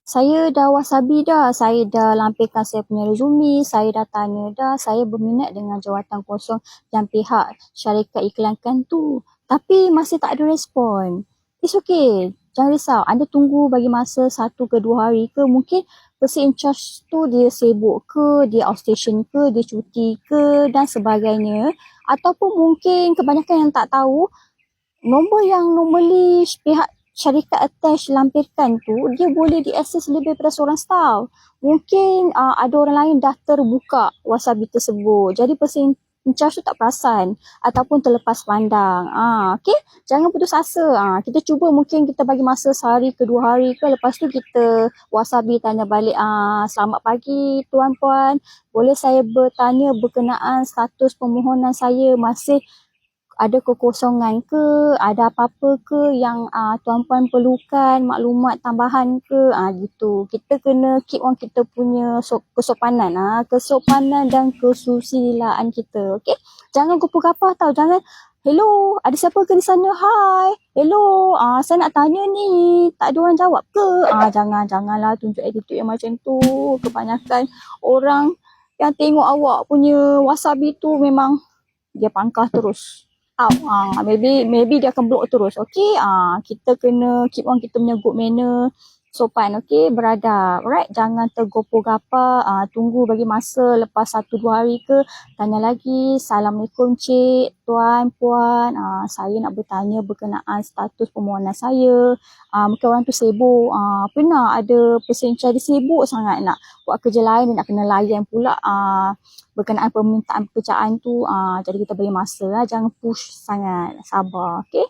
Saya dah wasabi dah, saya dah lampirkan saya punya resume, saya dah tanya dah, saya berminat dengan jawatan kosong yang pihak syarikat iklankan tu. Tapi masih tak ada respon. It's okay, jangan risau. Anda tunggu bagi masa 1 ke 2 hari ke, mungkin person in charge tu dia sibuk ke, dia outstation ke, dia cuti ke dan sebagainya. Ataupun mungkin kebanyakan yang tak tahu, nombor yang normally pihak syarikat attach lampirkan tu, dia boleh diakses lebih daripada seorang staff. Mungkin ada orang lain dah terbuka wasabi tersebut. Jadi person in charge tu tak perasan ataupun terlepas pandang. Okay? Jangan putus asa. Kita cuba, mungkin kita bagi masa 1 ke 2 hari ke. Lepas tu kita wasabi tanya balik. Selamat pagi tuan-puan. Boleh saya bertanya berkenaan status permohonan saya masih ada kekosongan ke, ada apa-apa ke yang tuan-puan perlukan maklumat tambahan ke, gitu. Kita kena keep on kita punya kesopanan, kesopanan dan kesusilaan kita, okey? Jangan kupu-kapah tau, jangan hello, ada siapa ke di sana? Hai. Hello, saya nak tanya ni, tak ada orang jawab ke? Janganlah tunjuk attitude yang macam tu. Kebanyakan orang yang tengok awak punya wasabi tu memang dia pangkah terus. Maybe dia akan block terus. Okay, kita kena keep on kita punya good manner, sopan, okay, beradab. Alright, jangan tergopoh-gapah. Tunggu bagi masa lepas 1-2 hari ke, tanya lagi. Assalamualaikum cik, tuan, puan. Saya nak bertanya berkenaan status permohonan saya. Mungkin orang tu sibuk. Pernah ada person cari sibuk sangat nak buat kerja lain, dia nak kena layan pula berkenaan permintaan pekerjaan tu. Jadi kita beri masa, jangan push sangat, sabar, okay?